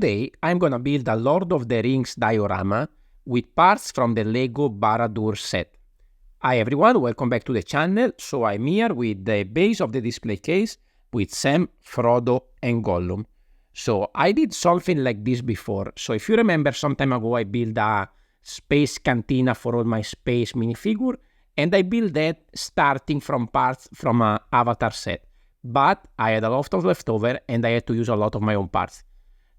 Today, I'm gonna build a Lord of the Rings diorama with parts from the LEGO Barad-dur set. Hi everyone, welcome back to the channel. So I'm here with the base of the display case with Sam, Frodo and Gollum. So I did something like this before. So if you remember, some time ago I built a space cantina for all my space minifigure, and I built that starting from parts from an Avatar set. But I had a lot of leftover and I had to use a lot of my own parts.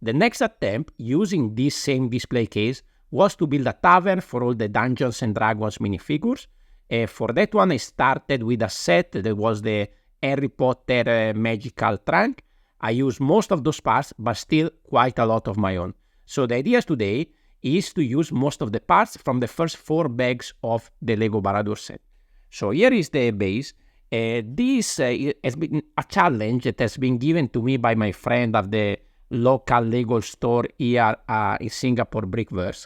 The next attempt, using this same display case, was to build a tavern for all the Dungeons and Dragons minifigures. For that one, I started with a set that was the Harry Potter magical trunk. I used most of those parts, but still quite a lot of my own. So the idea today is to use most of the parts from the first 4 bags of the LEGO Barad-dur set. So here is the base. This has been a challenge that has been given to me by my friend of the local LEGO store here in Singapore, BrickVerse.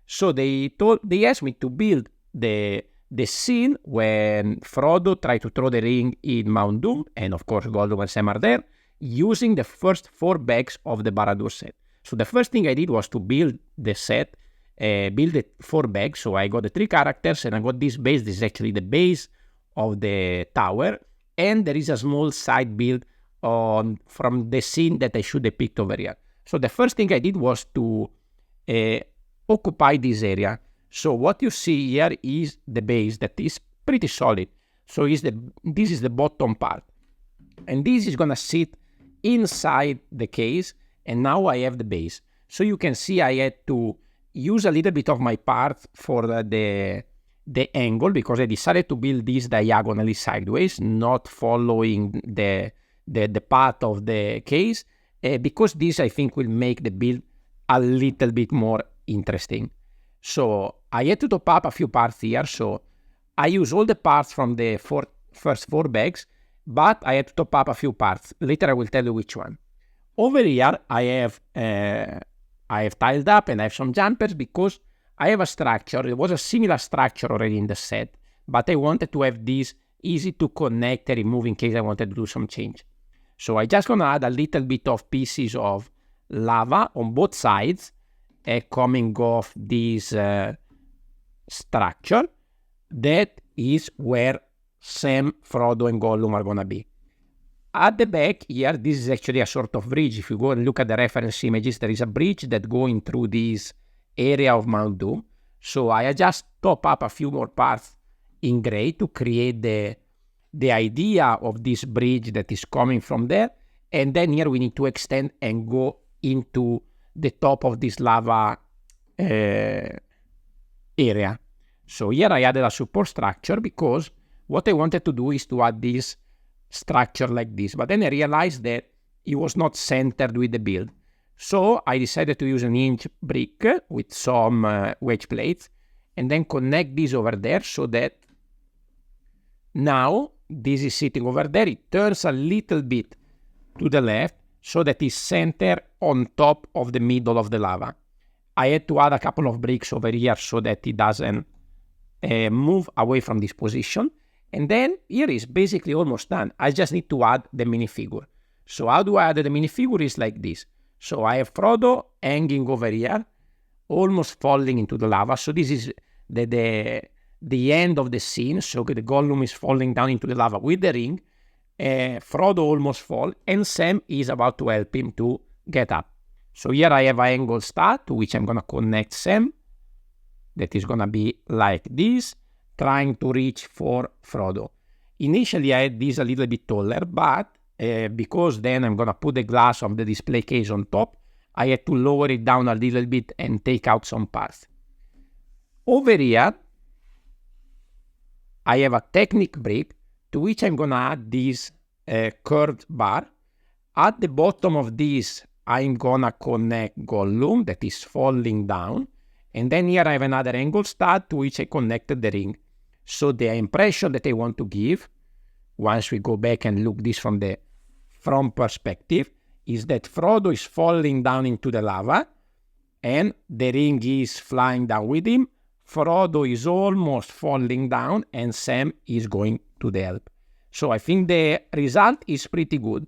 So they asked me to build the scene when Frodo tried to throw the ring in Mount Doom, and of course Gollum and Sam are there, using the first 4 bags of the Barad-dur set. So the first thing I did was to build the set, build the 4 bags. So I got the 3 characters and I got this base. This is actually the base of the tower, and there is a small side build from the scene that I should depict over here. So the first thing I did was to occupy this area. So what you see here is the base that is pretty solid. So this is the bottom part, and this is gonna sit inside the case, and now I have the base. So you can see I had to use a little bit of my part for the angle, because I decided to build this diagonally sideways, not following the path of the case, because this I think will make the build a little bit more interesting. So I had to top up a few parts here. So I use all the parts from the first 4 bags, but I had to top up a few parts. Later I will tell you which one. Over here I have tiled up and I have some jumpers because I have a structure. There was a similar structure already in the set, but I wanted to have this easy to connect and remove in case I wanted to do some change. So I just gonna add a little bit of pieces of lava on both sides coming off this structure. That is where Sam, Frodo and Gollum are gonna be. At the back here, this is actually a sort of bridge. If you go and look at the reference images, there is a bridge that going through this area of Mount Doom. So I just top up a few more parts in gray to create the idea of this bridge that is coming from there. And then here we need to extend and go into the top of this lava area. So here I added a support structure because what I wanted to do is to add this structure like this. But then I realized that it was not centered with the build. So I decided to use an inch brick with some wedge plates and then connect this over there so that now this is sitting over there. It turns a little bit to the left so that it's centered on top of the middle of the lava. I had to add a couple of bricks over here so that it doesn't move away from this position. And then here is basically almost done. I just need to add the minifigure. So how do I add the minifigure? Is like this. So I have Frodo hanging over here, almost falling into the lava. So this is the end of the scene. So the Gollum is falling down into the lava with the ring. Frodo almost fall, and Sam is about to help him to get up. So here I have an angle star to which I'm gonna connect Sam. That is gonna be like this, trying to reach for Frodo. Initially I had this a little bit taller, but because then I'm gonna put the glass of the display case on top, I had to lower it down a little bit and take out some parts. Over here, I have a Technic brick to which I'm gonna add this curved bar. At the bottom of this, I'm gonna connect Gollum that is falling down. And then here I have another angle stud to which I connected the ring. So the impression that I want to give, once we go back and look this from the front perspective, is that Frodo is falling down into the lava and the ring is flying down with him. Frodo is almost falling down and Sam is going to the help. So I think the result is pretty good.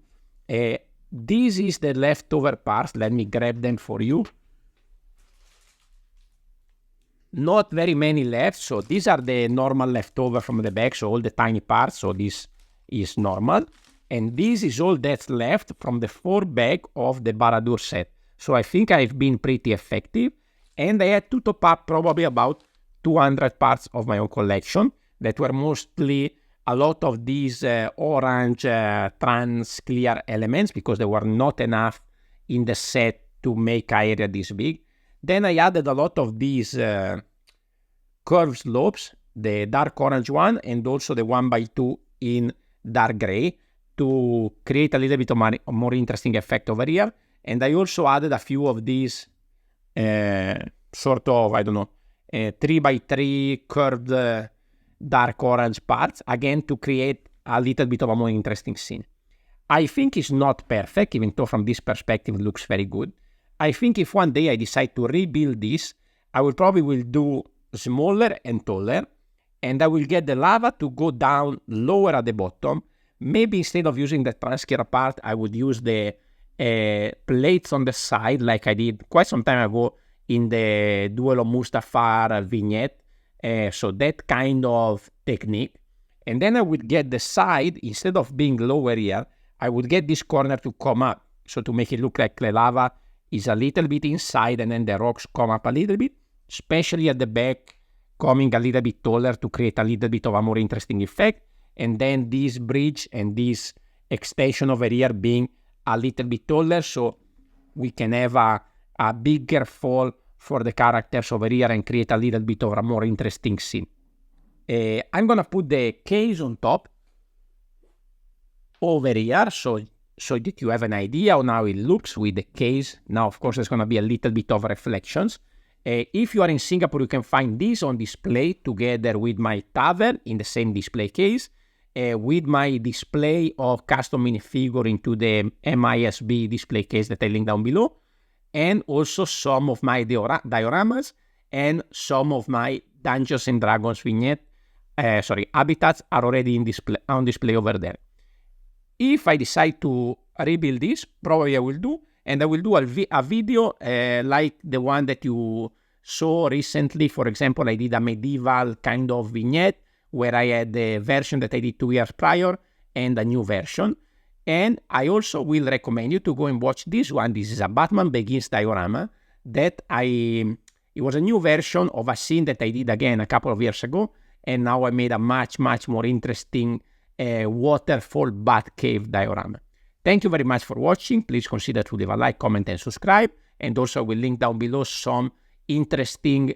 This is the leftover parts. Let me grab them for you. Not very many left, so these are the normal leftover from the bag, so all the tiny parts, so this is normal. And this is all that's left from the 4 bag of the Barad-dur set. So I think I've been pretty effective, and I had to top up probably about 200 parts of my own collection that were mostly a lot of these orange trans clear elements, because there were not enough in the set to make an area this big. Then I added a lot of these curved slopes, the dark orange one and also the 1x2 in dark gray, to create a little bit of more interesting effect over here. And I also added a few of these sort of, I don't know, 3x3 curved dark orange parts, again to create a little bit of a more interesting scene. I think it's not perfect, even though from this perspective it looks very good. I think if one day I decide to rebuild this, I will probably do smaller and taller, and I will get the lava to go down lower at the bottom. Maybe instead of using the transfer part, I would use the plates on the side, like I did quite some time ago in the Duel of Mustafar vignette. So that kind of technique. And then I would get the side, instead of being lower here, I would get this corner to come up. So to make it look like the lava is a little bit inside, and then the rocks come up a little bit, especially at the back, coming a little bit taller to create a little bit of a more interesting effect. And then this bridge and this extension over here being a little bit taller, so we can have a bigger fall for the characters over here and create a little bit of a more interesting scene. I'm gonna put the case on top over here, so that you have an idea on how it looks with the case. Now, of course, there's gonna be a little bit of reflections. If you are in Singapore, you can find this on display together with my towel in the same display case, with my display of custom minifigure into the MISB display case that I link down below, and also some of my dioramas and some of my Dungeons and Dragons vignette, habitats are already on display over there. If I decide to rebuild this, probably I will do, and I will do a video like the one that you saw recently. For example, I did a medieval kind of vignette where I had the version that I did 2 years prior and a new version. And I also will recommend you to go and watch this one. This is a Batman Begins diorama that it was a new version of a scene that I did again a couple of years ago, and now I made a much more interesting waterfall Batcave diorama. Thank you very much for watching. Please consider to leave a like, comment and subscribe, and also I will link down below some interesting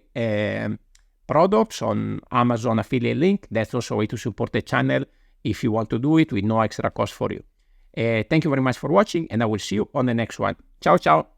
products on Amazon affiliate link. That's also a way to support the channel if you want to do it with no extra cost for you. Thank you very much for watching, and I will see you on the next one. Ciao, ciao.